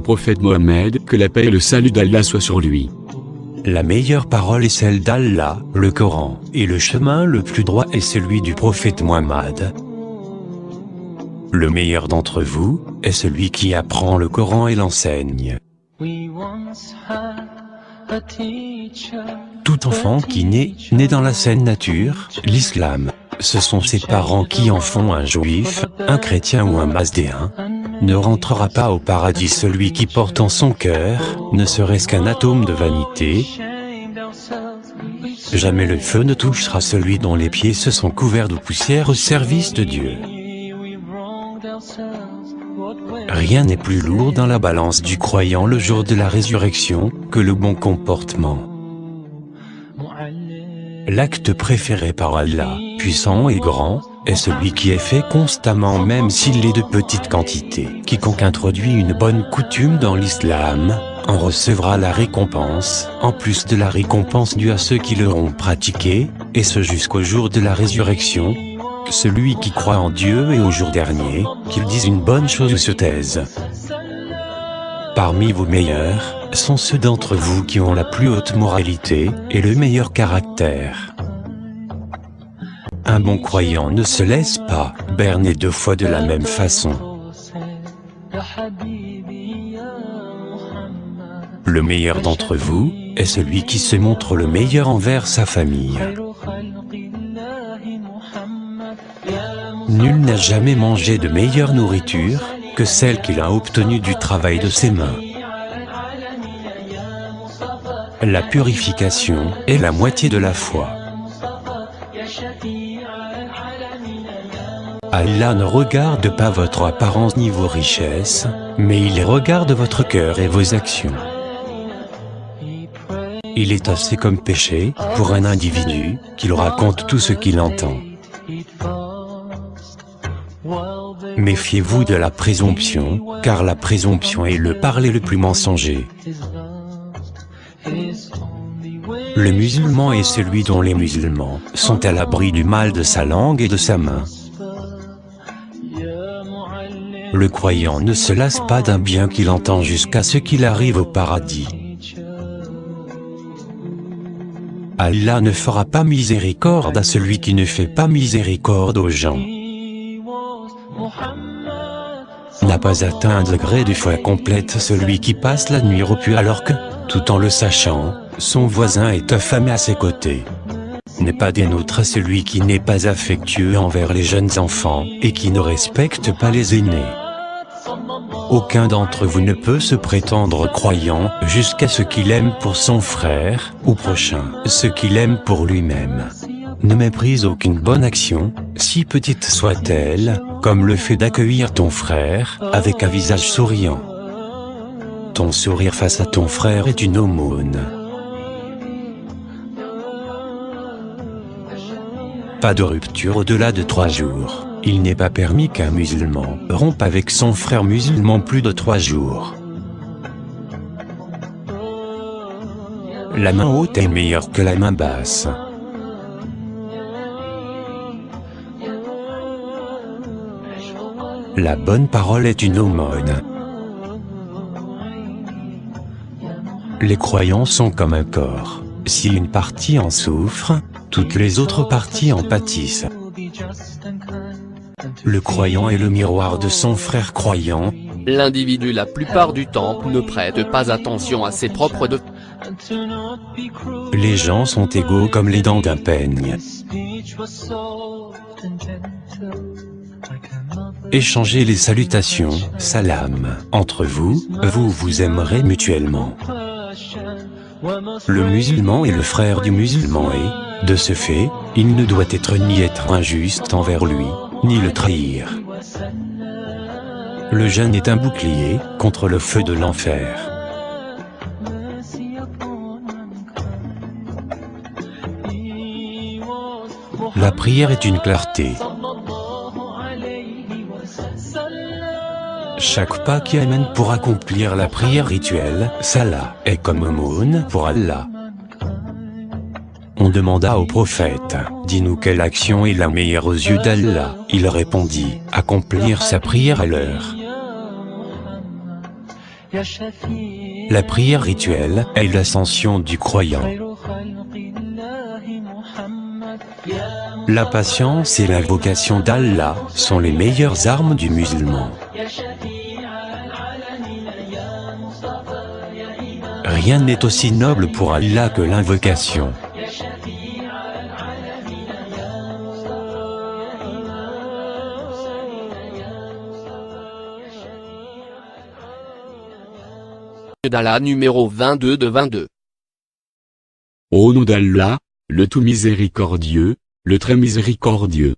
Prophète Mohammed, que la paix et le salut d'Allah soient sur lui. La meilleure parole est celle d'Allah, le Coran, et le chemin le plus droit est celui du prophète Mohammed. Le meilleur d'entre vous est celui qui apprend le Coran et l'enseigne. Tout enfant qui naît dans la saine nature, l'islam, ce sont ses parents qui en font un juif, un chrétien ou un mazdéen. Ne rentrera pas au paradis celui qui porte en son cœur, ne serait-ce qu'un atome de vanité. Jamais le feu ne touchera celui dont les pieds se sont couverts de poussière au service de Dieu. Rien n'est plus lourd dans la balance du croyant le jour de la résurrection que le bon comportement. L'acte préféré par Allah, puissant et grand, est celui qui est fait constamment même s'il est de petite quantité. Quiconque introduit une bonne coutume dans l'islam, en recevra la récompense, en plus de la récompense due à ceux qui l'auront pratiqué, et ce jusqu'au jour de la résurrection. Celui qui croit en Dieu et au jour dernier, qu'il dise une bonne chose ou se taise. Parmi vos meilleurs, sont ceux d'entre vous qui ont la plus haute moralité, et le meilleur caractère. Un bon croyant ne se laisse pas berner deux fois de la même façon. Le meilleur d'entre vous est celui qui se montre le meilleur envers sa famille. Nul n'a jamais mangé de meilleure nourriture que celle qu'il a obtenue du travail de ses mains. La purification est la moitié de la foi. Allah ne regarde pas votre apparence ni vos richesses, mais il regarde votre cœur et vos actions. Il est assez comme péché, pour un individu, qu'il raconte tout ce qu'il entend. Méfiez-vous de la présomption, car la présomption est le parler le plus mensonger. Le musulman est celui dont les musulmans sont à l'abri du mal de sa langue et de sa main. Le croyant ne se lasse pas d'un bien qu'il entend jusqu'à ce qu'il arrive au paradis. Allah ne fera pas miséricorde à celui qui ne fait pas miséricorde aux gens. N'a pas atteint un degré de foi complète celui qui passe la nuit repu alors que, tout en le sachant, son voisin est affamé à ses côtés. N'est pas des nôtres celui qui n'est pas affectueux envers les jeunes enfants et qui ne respecte pas les aînés. Aucun d'entre vous ne peut se prétendre croyant jusqu'à ce qu'il aime pour son frère ou prochain ce qu'il aime pour lui-même. Ne méprise aucune bonne action, si petite soit-elle, comme le fait d'accueillir ton frère avec un visage souriant. Ton sourire face à ton frère est une aumône. Pas de rupture au-delà de 3 jours. Il n'est pas permis qu'un musulman rompe avec son frère musulman plus de 3 jours. La main haute est meilleure que la main basse. La bonne parole est une aumône. Les croyants sont comme un corps. Si une partie en souffre, toutes les autres parties en pâtissent. Le croyant est le miroir de son frère croyant. L'individu la plupart du temps ne prête pas attention à ses propres défauts. Les gens sont égaux comme les dents d'un peigne. Échangez les salutations, salam, entre vous, vous vous aimerez mutuellement. Le musulman est le frère du musulman et, de ce fait, il ne doit être injuste envers lui, ni le trahir. Le jeûne est un bouclier contre le feu de l'enfer. La prière est une clarté. Chaque pas qui amène pour accomplir la prière rituelle, salat, est comme aumône pour Allah. On demanda au prophète, dis-nous quelle action est la meilleure aux yeux d'Allah. Il répondit, accomplir sa prière à l'heure. La prière rituelle est l'ascension du croyant. La patience et l'invocation d'Allah sont les meilleures armes du musulman. Rien n'est aussi noble pour Allah que l'invocation. d'Allah numéro 22 de 22. Au nom d'Allah, le tout miséricordieux, le très miséricordieux.